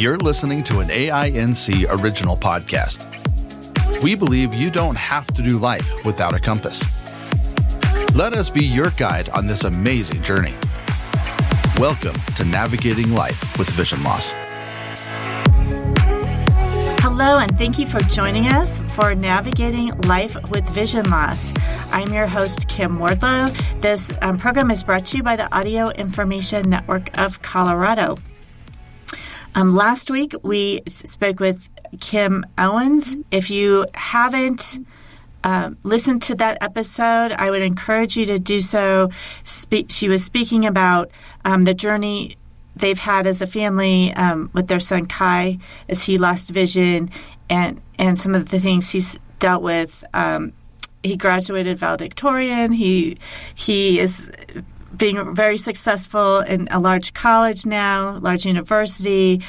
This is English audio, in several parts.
You're listening to an AINC original podcast. We believe you don't have to do life without a compass. Let us be your guide on this amazing journey. Welcome to Navigating Life with Vision Loss. Hello, and thank you for joining us for Navigating Life with Vision Loss. I'm your host, Kim Wardlow. This program is brought to you by the Audio Information Network of Colorado. Last week, we spoke with Kim Owens. If you haven't listened to that episode, I would encourage you to do so. She was speaking about the journey they've had as a family with their son Kai as he lost vision and some of the things he's dealt with. He graduated valedictorian. He is being very successful in a large college now, large university,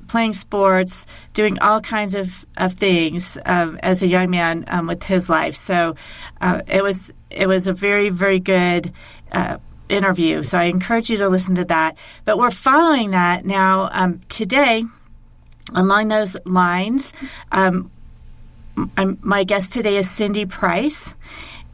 playing sports, doing all kinds of things as a young man with his life. So it was a very, very good interview. So I encourage you to listen to that. But we're following that now today. Along those lines, my guest today is Cindy Price.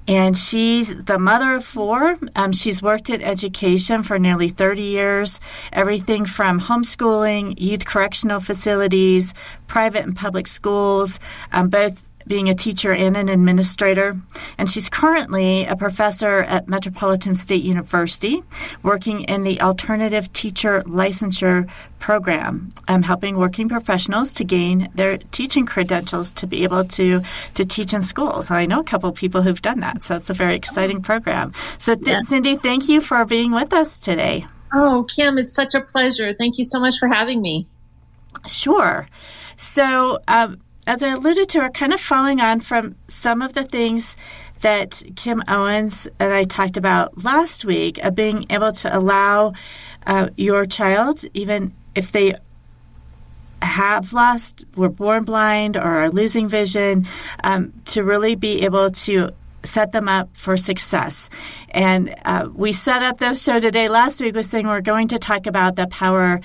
And she's the mother of four. She's worked in education for nearly 30 years, everything from homeschooling, youth correctional facilities, private and public schools, both being a teacher and an administrator. And she's currently a professor at Metropolitan State University, working in the Alternative Teacher Licensure Program, helping working professionals to gain their teaching credentials to be able to teach in schools. I know a couple of people who've done that, so it's a very exciting program. So, Cindy, thank you for being with us today. Oh, Kim, it's such a pleasure. Thank you so much for having me. Sure. So, as I alluded to, we're kind of following on from some of the things that Kim Owens and I talked about last week of being able to allow your child, even if they were born blind or are losing vision, to really be able to set them up for success. And we set up the show today last week with saying we're going to talk about the power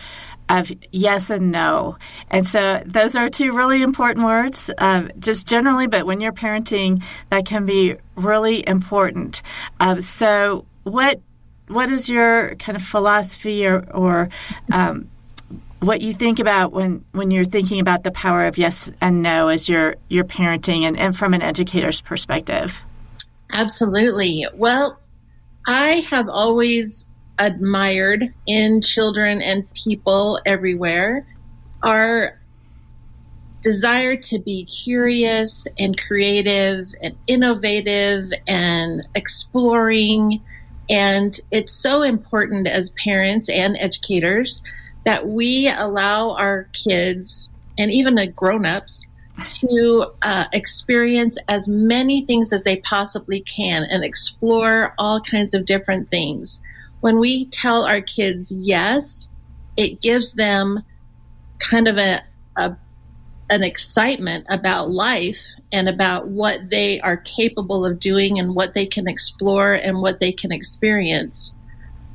of yes and no. And so those are two really important words, just generally, but when you're parenting, that can be really important. So what is your kind of philosophy or what you think about when you're thinking about the power of yes and no as you're parenting and from an educator's perspective? Absolutely. Well, I have always admired in children and people everywhere our desire to be curious and creative and innovative and exploring. And it's so important as parents and educators that we allow our kids and even the grown-ups to experience as many things as they possibly can and explore all kinds of different things. When we tell our kids yes, it gives them kind of an excitement about life and about what they are capable of doing and what they can explore and what they can experience.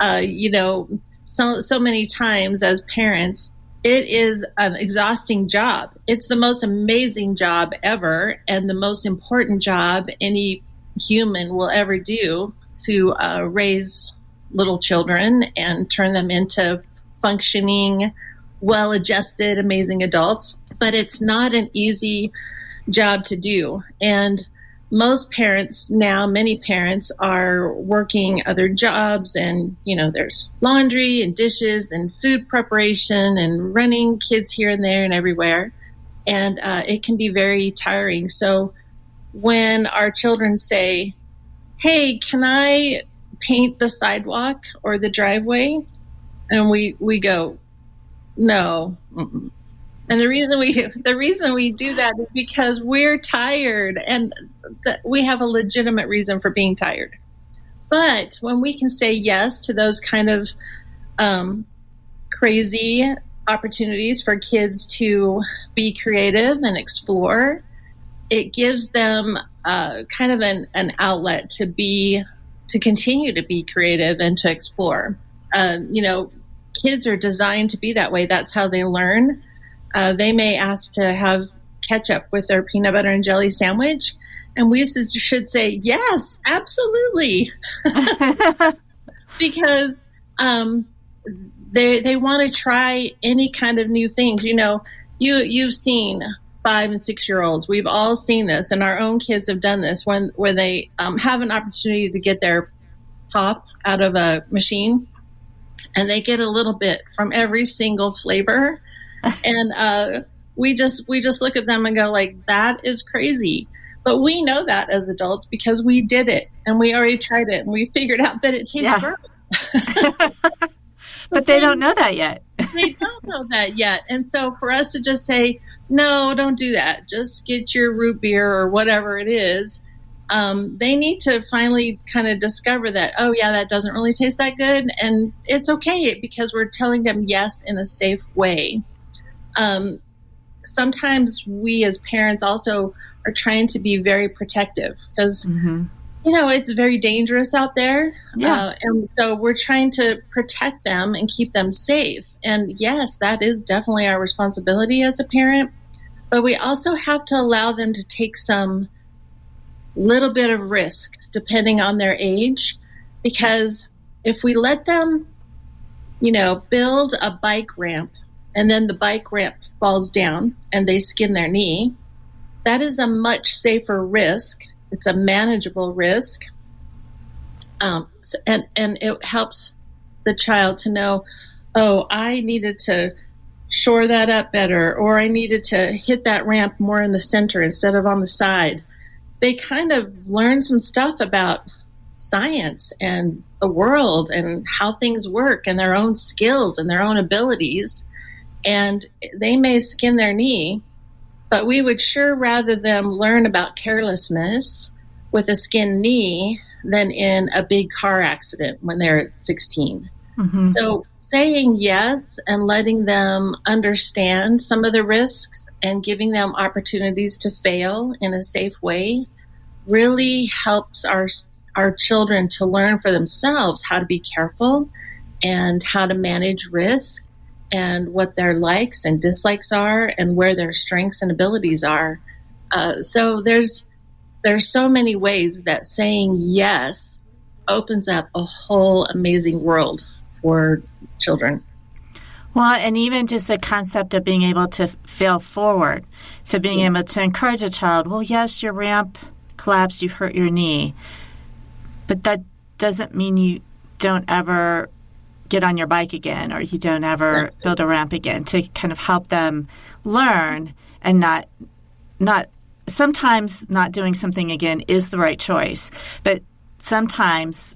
So many times as parents, it is an exhausting job. It's the most amazing job ever and the most important job any human will ever do to raise little children and turn them into functioning, well-adjusted, amazing adults. But it's not an easy job to do. And most parents now, many parents are working other jobs and, there's laundry and dishes and food preparation and running kids here and there and everywhere. And it can be very tiring. So when our children say, hey, can I paint the sidewalk or the driveway? And we go, no. Mm-mm. And the reason we do that is because we're tired and we have a legitimate reason for being tired. But when we can say yes to those kind of crazy opportunities for kids to be creative and explore, it gives them kind of an outlet to continue to be creative and to explore. kids are designed to be that way. That's how they learn. They may ask to have ketchup with their peanut butter and jelly sandwich, and we should say, yes, absolutely. Because they want to try any kind of new things. You've seen 5 and 6-year-olds. We've all seen this, and our own kids have done this where they have an opportunity to get their pop out of a machine, and they get a little bit from every single flavor. And we just look at them and go like, that is crazy. But we know that as adults because we did it and we already tried it and we figured out that it tastes gross. But they don't know that yet. They don't know that yet. And so for us to just say, no, don't do that. Just get your root beer or whatever it is. They need to finally kind of discover that, oh, yeah, that doesn't really taste that good. And it's okay because we're telling them yes in a safe way. Sometimes we as parents also are trying to be very protective because, it's very dangerous out there. Yeah. And so we're trying to protect them and keep them safe. And yes, that is definitely our responsibility as a parent. But we also have to allow them to take some little bit of risk depending on their age. Because if we let them, build a bike ramp and then the bike ramp falls down and they skin their knee, that is a much safer risk. It's a manageable risk. And it helps the child to know, oh, I needed to shore that up better, or I needed to hit that ramp more in the center instead of on the side. They kind of learn some stuff about science and the world and how things work and their own skills and their own abilities. And they may skin their knee, but we would sure rather them learn about carelessness with a skinned knee than in a big car accident when they're 16. So saying yes and letting them understand some of the risks and giving them opportunities to fail in a safe way really helps our children to learn for themselves how to be careful and how to manage risk and what their likes and dislikes are and where their strengths and abilities are. So there's so many ways that saying yes opens up a whole amazing world for children. Well, and even just the concept of being able to fail forward. So being able to encourage a child, well, yes, your ramp collapsed, you hurt your knee, but that doesn't mean you don't ever get on your bike again or you don't ever build a ramp again, to kind of help them learn and not sometimes not doing something again is the right choice, but sometimes,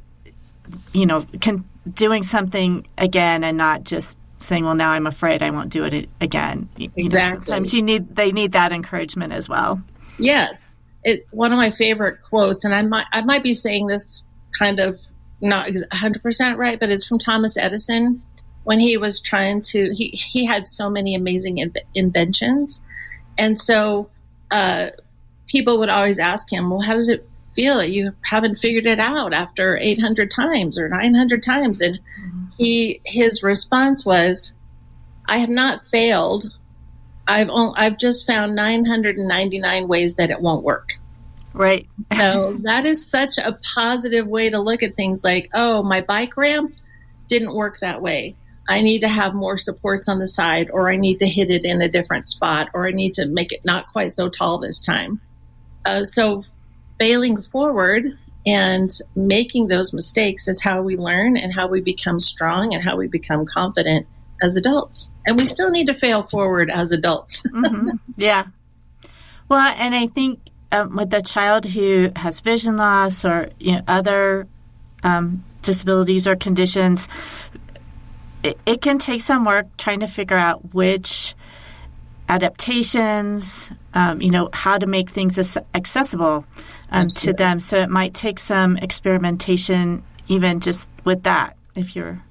doing something again and not just saying, well, now I'm afraid I won't do it again. Exactly. Sometimes they need that encouragement as well. Yes. One of my favorite quotes, and I might be saying this kind of not 100% right, but it's from Thomas Edison when he was trying to, he had so many amazing inventions. And so people would always ask him, well, how does it feel that you haven't figured it out after 800 times or 900 times? And his response was, I have not failed. I've just found 999 ways that it won't work. Right. So that is such a positive way to look at things like, oh, my bike ramp didn't work that way. I need to have more supports on the side, or I need to hit it in a different spot, or I need to make it not quite so tall this time. So failing forward and making those mistakes is how we learn and how we become strong and how we become confident as adults. And we still need to fail forward as adults. Yeah. Well, and I think with a child who has vision loss or other disabilities or conditions, it can take some work trying to figure out which adaptations, how to make things accessible to them. So it might take some experimentation even just with that if you're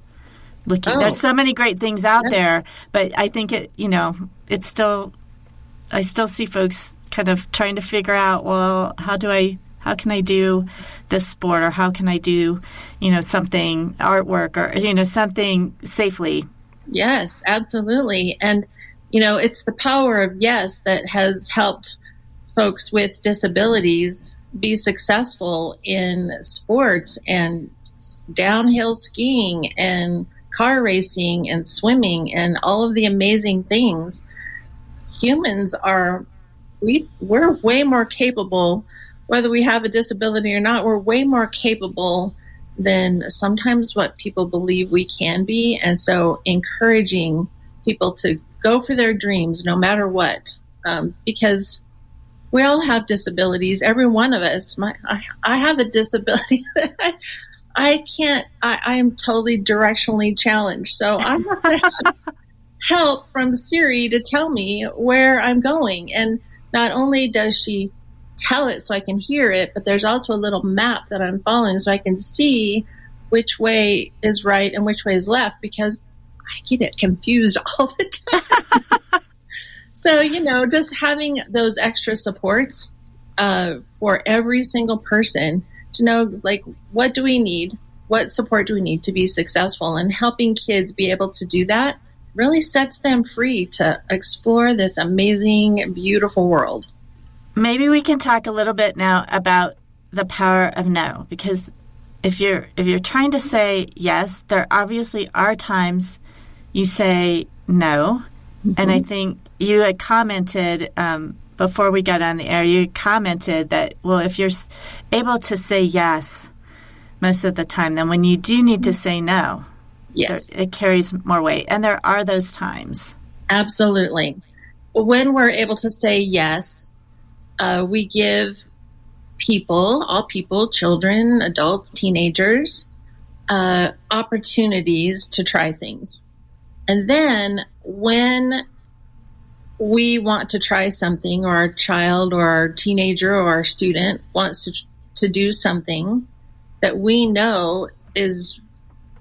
looking. There's so many great things out there, but I think it's still, I still see folks kind of trying to figure out, well, how can I do this sport, or how can I do, something artwork or, something safely Yes, absolutely. And, it's the power of yes that has helped folks with disabilities be successful in sports and downhill skiing and car racing and swimming and all of the amazing things. Humans we're way more capable, whether we have a disability or not, we're way more capable than sometimes what people believe we can be. And so encouraging people to go for their dreams no matter what, because we all have disabilities, every one of us. I have a disability that I can't, I am totally directionally challenged. So I have to have help from Siri to tell me where I'm going. And not only does she tell it so I can hear it, but there's also a little map that I'm following so I can see which way is right and which way is left, because I get it confused all the time. So, just having those extra supports for every single person to know, like, what do we need? What support do we need to be successful? And helping kids be able to do that really sets them free to explore this amazing, beautiful world. Maybe we can talk a little bit now about the power of no, because if you're trying to say yes, there obviously are times you say no. Mm-hmm. And I think you had commented before we got on the air, you commented that, well, if you're able to say yes most of the time, then when you do need to say no, yes, it carries more weight. And there are those times. Absolutely. When we're able to say yes, we give all people, children, adults, teenagers, opportunities to try things. And then when we want to try something, or our child or our teenager or our student wants to do something that we know is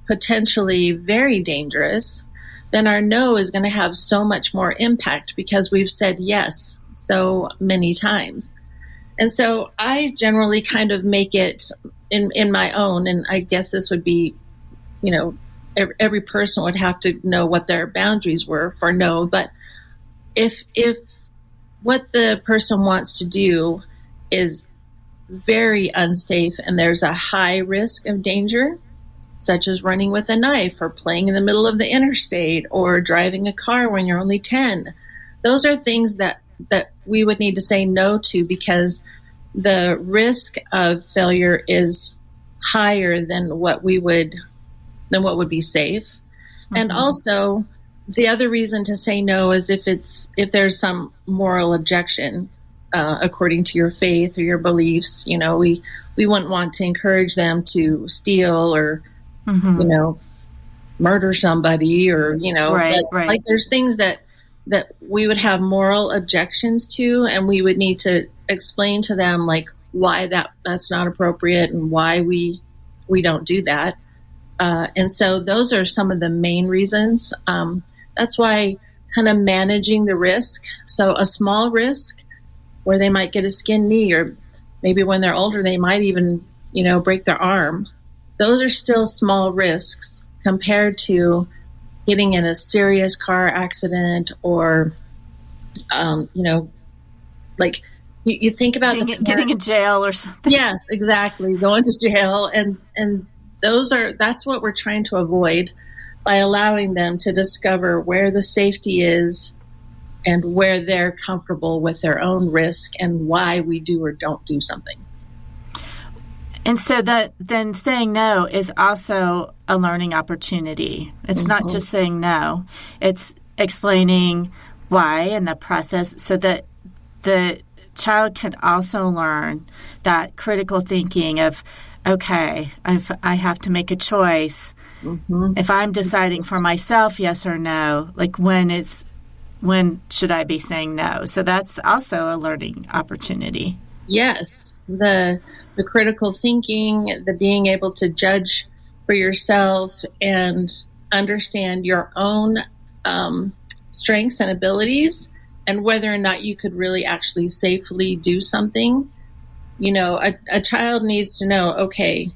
potentially very dangerous, then our no is going to have so much more impact because we've said yes so many times. And so I generally kind of make it in my own, and I guess this would be, every person would have to know what their boundaries were for no, but if what the person wants to do is very unsafe and there's a high risk of danger, such as running with a knife or playing in the middle of the interstate or driving a car when you're only 10, those are things that we would need to say no to, because the risk of failure is higher than what would be safe. Mm-hmm. And also, the other reason to say no is if there's some moral objection, according to your faith or your beliefs. We wouldn't want to encourage them to steal or, mm-hmm. Murder somebody, or right. Like there's things that we would have moral objections to, and we would need to explain to them like why that's not appropriate and why we don't do that. And so those are some of the main reasons. That's why kind of managing the risk. So a small risk where they might get a skinned knee, or maybe when they're older, they might even, break their arm. Those are still small risks compared to getting in a serious car accident, or, like you think about getting in jail or something. Yes, exactly. Going to jail. And that's what we're trying to avoid by allowing them to discover where the safety is and where they're comfortable with their own risk and why we do or don't do something. And so then saying no is also a learning opportunity. It's mm-hmm. not just saying no. It's explaining why and the process so that the child can also learn that critical thinking of, okay, I have to make a choice. Mm-hmm. If I'm deciding for myself, yes or no, like when should I be saying no? So that's also a learning opportunity. Yes, the critical thinking, the being able to judge for yourself and understand your own strengths and abilities, and whether or not you could really actually safely do something. A child needs to know, okay,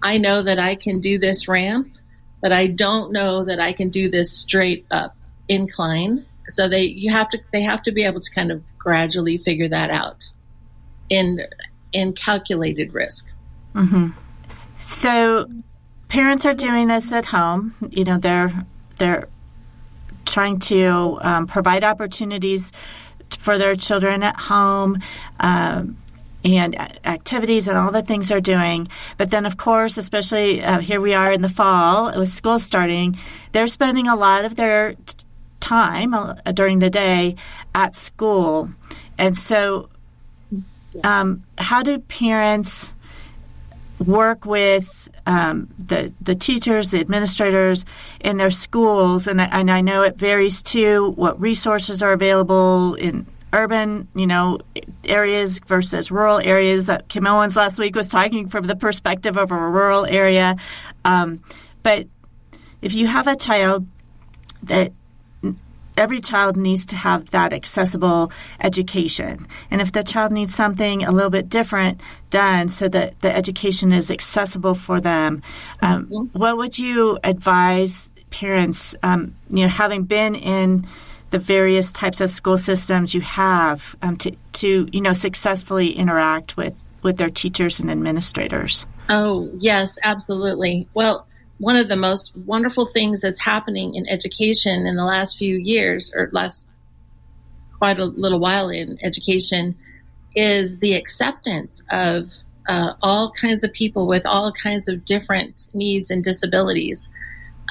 I know that I can do this ramp, but I don't know that I can do this straight up incline. So they have to be able to kind of gradually figure that out in calculated risk. Mm-hmm. So parents are doing this at home. You know, they're trying to provide opportunities for their children at home, and activities and all the things they're doing. But then, of course, especially here we are in the fall with school starting, they're spending a lot of their time during the day at school. And so how do parents work with the teachers, the administrators in their schools? And I know it varies too, what resources are available in urban, areas versus rural areas. Kim Owens last week was talking from the perspective of a rural area. But if you have a child, that every child needs to have that accessible education. And if the child needs something a little bit different done so that the education is accessible for them, what would you advise parents, having been in the various types of school systems you have, to successfully interact with their teachers and administrators? Oh, yes, absolutely. Well, one of the most wonderful things that's happening in education in the last few years, or last quite a little while in education, is the acceptance of all kinds of people with all kinds of different needs and disabilities.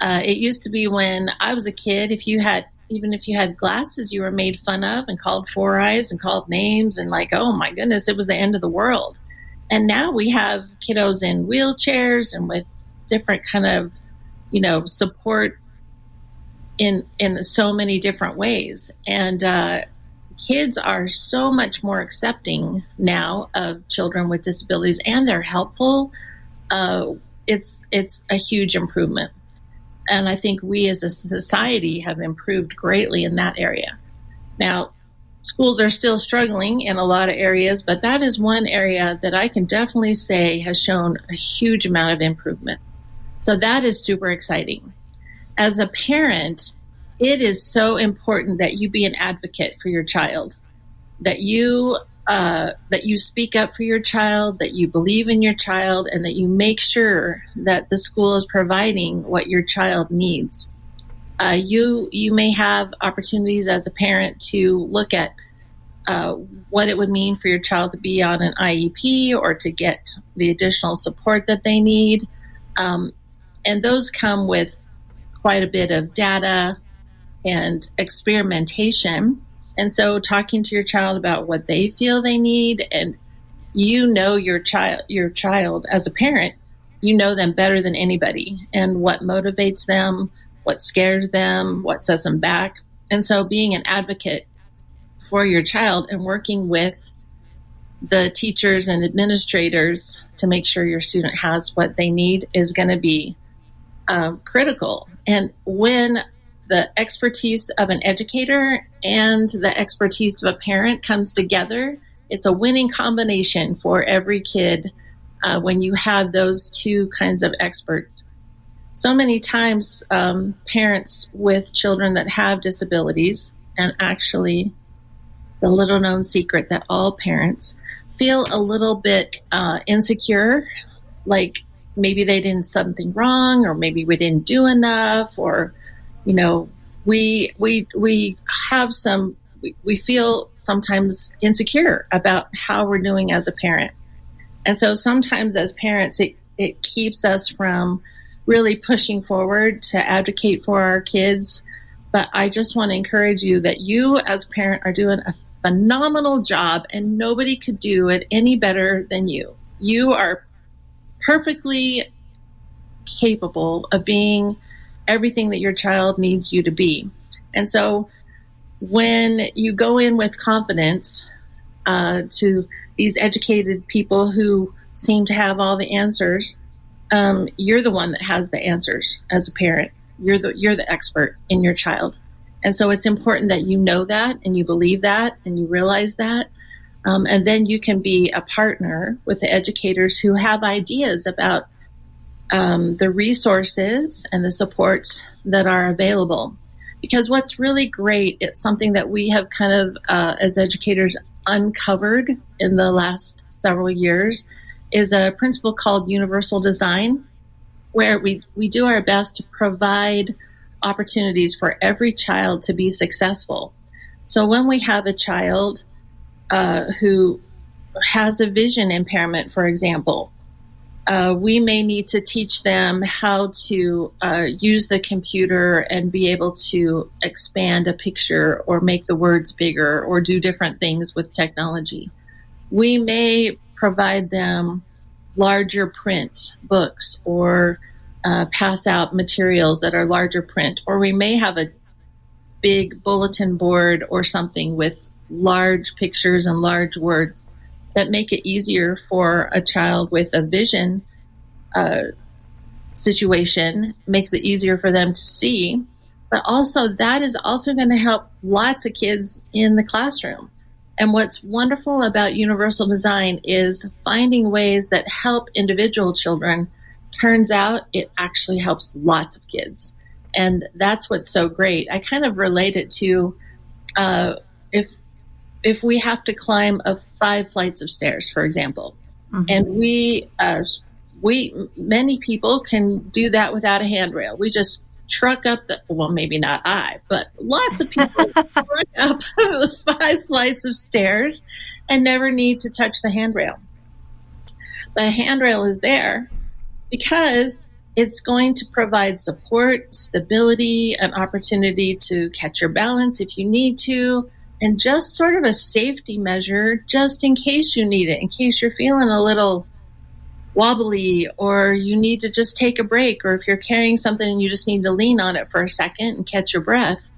It used to be when I was a kid, even if you had glasses, you were made fun of and called four eyes and called names and like, oh my goodness, it was the end of the world. And now we have kiddos in wheelchairs and with different kind of, support in so many different ways. And kids are so much more accepting now of children with disabilities, and they're helpful. It's a huge improvement. And I think we as a society have improved greatly in that area. Now, schools are still struggling in a lot of areas, but that is one area that I can definitely say has shown a huge amount of improvement. So that is super exciting. As a parent, it is so important that you be an advocate for your child, that you speak up for your child, that you believe in your child, and that you make sure that the school is providing what your child needs. You may have opportunities as a parent to look at what it would mean for your child to be on an IEP or to get the additional support that they need. And those come with quite a bit of data and experimentation. And so talking to your child about what they feel they need, and your child as a parent, you know them better than anybody, and what motivates them, what scares them, what sets them back. And so being an advocate for your child and working with the teachers and administrators to make sure your student has what they need is going to be critical. And when the expertise of an educator and the expertise of a parent comes together, it's a winning combination for every kid when you have those two kinds of experts. So many times parents with children that have disabilities, and actually it's a little known secret that all parents feel a little bit insecure, like maybe they did something wrong, or maybe we didn't do enough, or we feel sometimes insecure about how we're doing as a parent. And so sometimes as parents, it keeps us from really pushing forward to advocate for our kids. But I just want to encourage you that you as a parent are doing a phenomenal job, and nobody could do it any better than you. You are perfectly capable of being everything that your child needs you to be. And so when you go in with confidence to these educated people who seem to have all the answers, you're the one that has the answers as a parent. You're the expert in your child. And so it's important that you know that, and you believe that, and you realize that. And then you can be a partner with the educators who have ideas about the resources and the supports that are available. Because what's really great, it's something that we have kind of, as educators, uncovered in the last several years, is a principle called universal design, where we do our best to provide opportunities for every child to be successful. So when we have a child who has a vision impairment, for example, we may need to teach them how to use the computer and be able to expand a picture or make the words bigger or do different things with technology. We may provide them larger print books or pass out materials that are larger print, or we may have a big bulletin board or something with large pictures and large words that make it easier for a child with a vision situation, makes it easier for them to see. But also that is also going to help lots of kids in the classroom. And what's wonderful about universal design is finding ways that help individual children. Turns out it actually helps lots of kids. And that's what's so great. I kind of relate it to if we have to climb 5 flights of stairs, for example, and we many people can do that without a handrail. We just truck up well, maybe not I, but lots of people truck up the 5 flights of stairs and never need to touch the handrail. But a handrail is there because it's going to provide support, stability, an opportunity to catch your balance if you need to, and just sort of a safety measure just in case you need it, in case you're feeling a little wobbly or you need to just take a break, or if you're carrying something and you just need to lean on it for a second and catch your breath.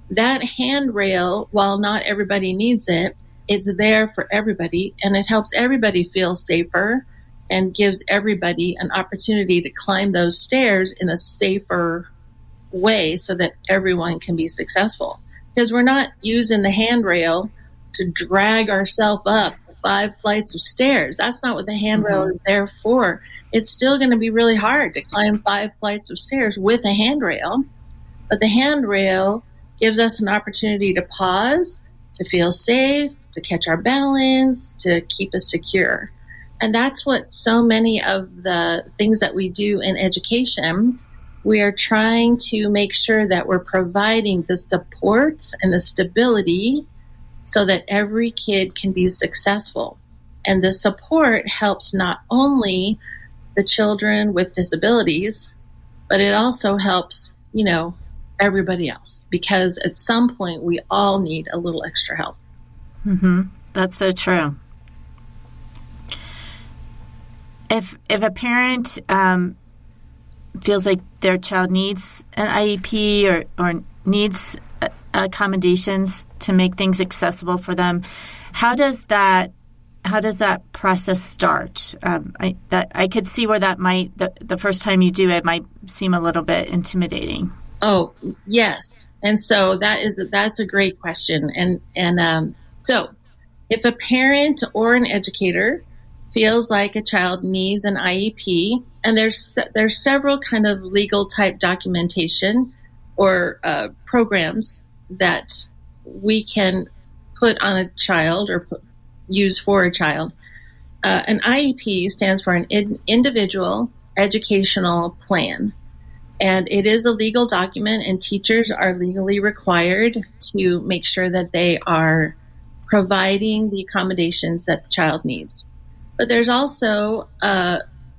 That handrail, while not everybody needs it, it's there for everybody, and it helps everybody feel safer and gives everybody an opportunity to climb those stairs in a safer way so that everyone can be successful. Because we're not using the handrail to drag ourselves up 5 flights of stairs. That's not what the handrail is there for. It's still going to be really hard to climb 5 flights of stairs with a handrail, but the handrail gives us an opportunity to pause, to feel safe, to catch our balance, to keep us secure. And that's what so many of the things that we do in education, we are trying to make sure that we're providing the supports and the stability so that every kid can be successful. And the support helps not only the children with disabilities, but it also helps, everybody else, because at some point we all need a little extra help. That's so true. If a parent feels like their child needs an IEP or needs accommodations to make things accessible for them, how does that process start? I could see where that might the first time you do it might seem a little bit intimidating. Oh, yes. And so that's a great question. And so if a parent or an educator feels like a child needs an IEP, and there's several kind of legal type documentation or programs that we can put on a child or use for a child. An IEP stands for an individual educational plan. And it is a legal document, and teachers are legally required to make sure that they are providing the accommodations that the child needs. But there's also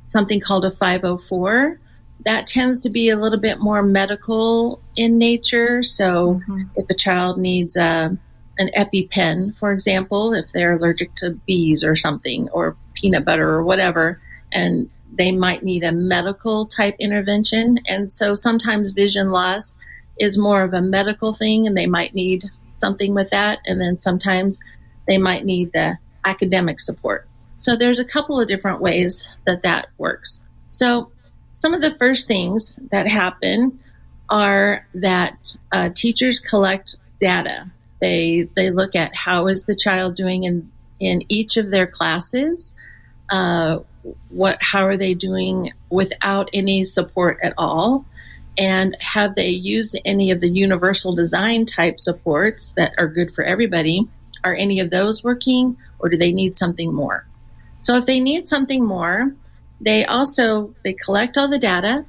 something called a 504. That tends to be a little bit more medical in nature. So if a child needs an EpiPen, for example, if they're allergic to bees or something, or peanut butter or whatever, and they might need a medical type intervention. And so sometimes vision loss is more of a medical thing, and they might need something with that. And then sometimes they might need the academic support. So there's a couple of different ways that works. So some of the first things that happen are that teachers collect data. They look at how is the child doing in each of their classes, how are they doing without any support at all? And have they used any of the universal design type supports that are good for everybody? Are any of those working, or do they need something more? So if they need something more, they collect all the data.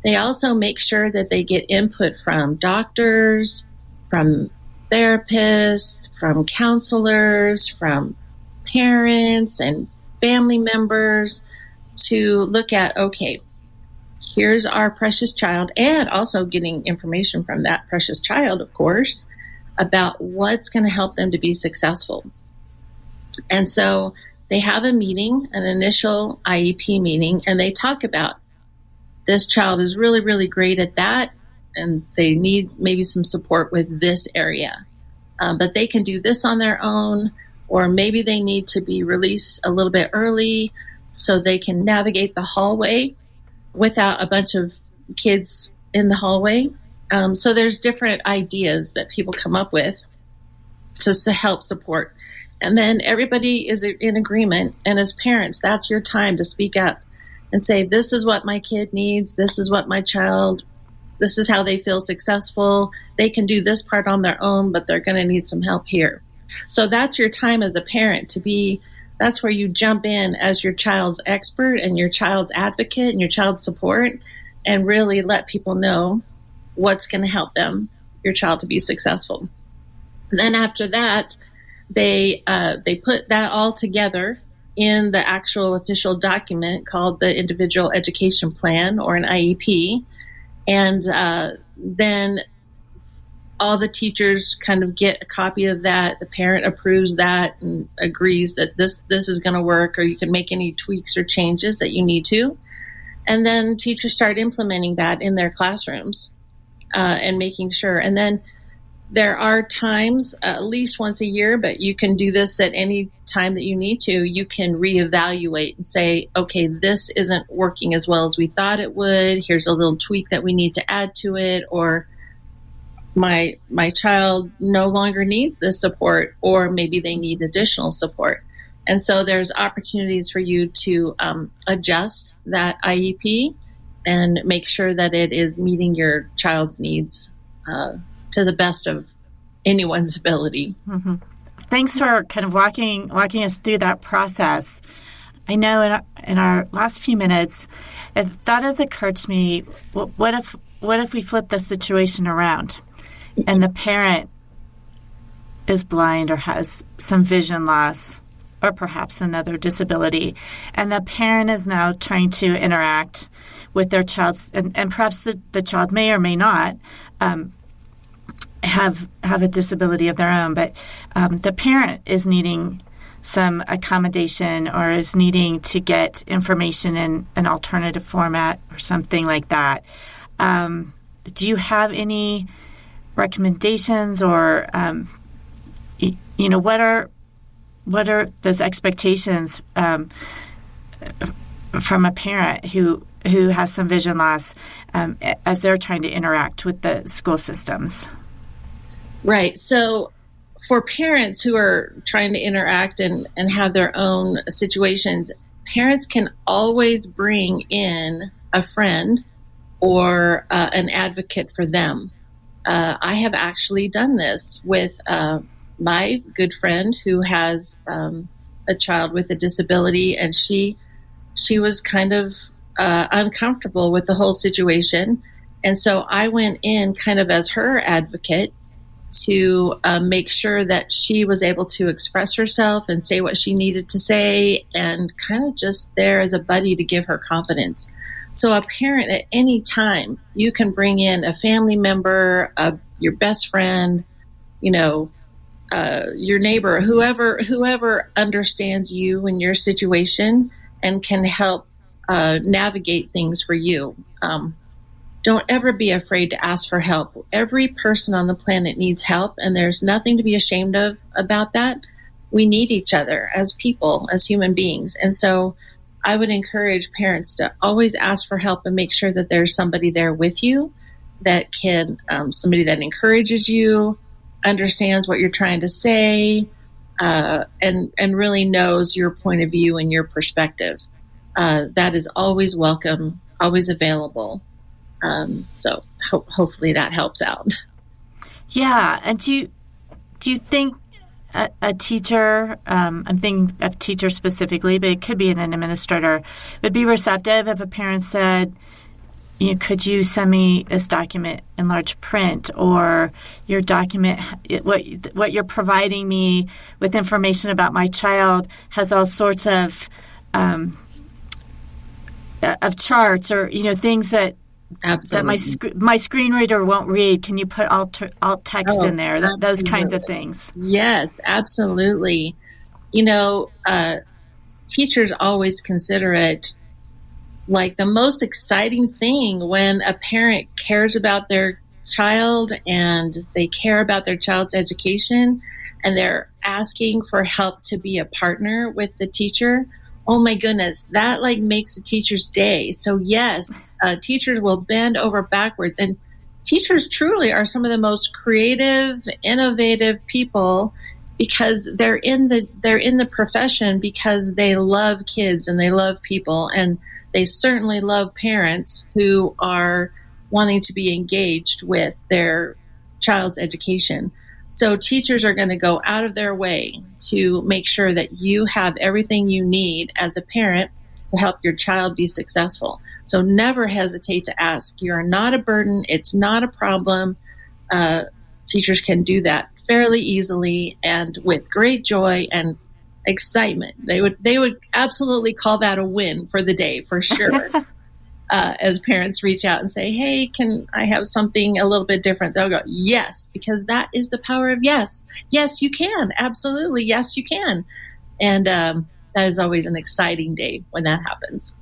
They also make sure that they get input from doctors, from therapists, from counselors, from parents and family members to look at, okay, here's our precious child, and also getting information from that precious child, of course, about what's going to help them to be successful. And so they have a meeting, an initial IEP meeting, and they talk about this child is really, really great at that, and they need maybe some support with this area. But they can do this on their own, or maybe they need to be released a little bit early so they can navigate the hallway without a bunch of kids in the hallway. So there's different ideas that people come up with to help support. And then everybody is in agreement. And as parents, that's your time to speak up and say, this is what my kid needs. This is what my child, this is how they feel successful. They can do this part on their own, but they're going to need some help here. So that's your time as a parent that's where you jump in as your child's expert and your child's advocate and your child's support, and really let people know what's going to help your child to be successful. And then after that, they put that all together in the actual official document called the Individual Education Plan, or an IEP. And then all the teachers kind of get a copy of that. The parent approves that and agrees that this is going to work, or you can make any tweaks or changes that you need to. And then teachers start implementing that in their classrooms and making sure. And then there are times, at least once a year, but you can do this at any time that you need to. You can reevaluate and say, okay, this isn't working as well as we thought it would. Here's a little tweak that we need to add to it, or my child no longer needs this support, or maybe they need additional support. And so there's opportunities for you to adjust that IEP and make sure that it is meeting your child's needs to the best of anyone's ability. Mm-hmm. Thanks for kind of walking us through that process. I know in our last few minutes, a thought has occurred to me: what if we flip the situation around, and the parent is blind or has some vision loss, or perhaps another disability, and the parent is now trying to interact with their child, and perhaps the child may or may not have a disability of their own, but the parent is needing some accommodation or is needing to get information in an alternative format or something like that. Do you have any recommendations, or what are those expectations from a parent who has some vision loss as they're trying to interact with the school systems? Right. So for parents who are trying to interact and have their own situations, parents can always bring in a friend or an advocate for them. I have actually done this with my good friend who has a child with a disability, and she was kind of uncomfortable with the whole situation. And so I went in kind of as her advocate to make sure that she was able to express herself and say what she needed to say, and kind of just there as a buddy to give her confidence. So a parent at any time, you can bring in a family member, your best friend, your neighbor, whoever understands you and your situation and can help navigate things for you. Don't ever be afraid to ask for help. Every person on the planet needs help, and there's nothing to be ashamed of about that. We need each other as people, as human beings. And so I would encourage parents to always ask for help and make sure that there's somebody there with you that can, somebody that encourages you, understands what you're trying to say, and really knows your point of view and your perspective. that is always welcome, always available. So hopefully that helps out. Yeah. And do you think a teacher, I'm thinking of teacher specifically, but it could be an administrator, would be receptive if a parent said, could you send me this document in large print, or your document, what you're providing me with information about my child has all sorts of charts or things that Absolutely. that my screen reader won't read. Can you put alt text in there? Absolutely. Those kinds of things. Yes, absolutely. Teachers always consider it like the most exciting thing when a parent cares about their child and they care about their child's education and they're asking for help to be a partner with the teacher. Oh my goodness, that makes a teacher's day. So yes, teachers will bend over backwards, and teachers truly are some of the most creative, innovative people because they're in the profession because they love kids and they love people, and they certainly love parents who are wanting to be engaged with their child's education. So teachers are going to go out of their way to make sure that you have everything you need as a parent to help your child be successful. So never hesitate to ask. You're not a burden. It's not a problem. Teachers can do that fairly easily and with great joy and excitement. They would absolutely call that a win for the day, for sure. As parents reach out and say, hey, can I have something a little bit different? They'll go, yes, because that is the power of yes. Yes, you can. Absolutely. Yes, you can. And that is always an exciting day when that happens.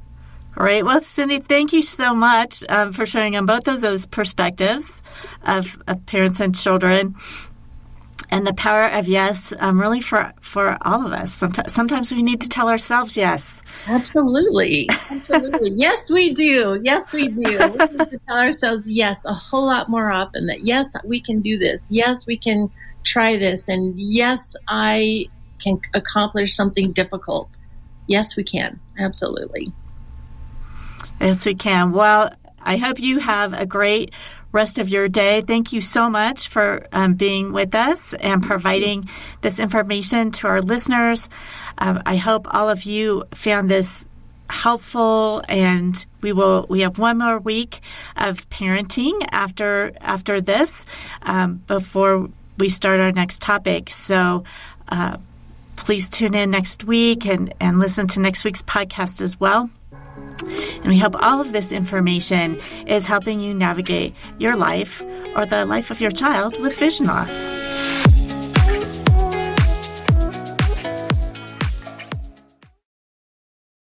All right. Well, Cindy, thank you so much for sharing on both of those perspectives of parents and children. And the power of yes, really for all of us. Sometimes we need to tell ourselves yes. Absolutely. Absolutely. Yes, we do. Yes, we do. We need to tell ourselves yes a whole lot more often, that yes, we can do this. Yes, we can try this. And yes, I can accomplish something difficult. Yes, we can. Absolutely. Yes, we can. Well, I hope you have a great rest of your day. Thank you so much for being with us and providing this information to our listeners. I hope all of you found this helpful, and we have one more week of parenting after this before we start our next topic. So please tune in next week and listen to next week's podcast as well. And we hope all of this information is helping you navigate your life or the life of your child with vision loss.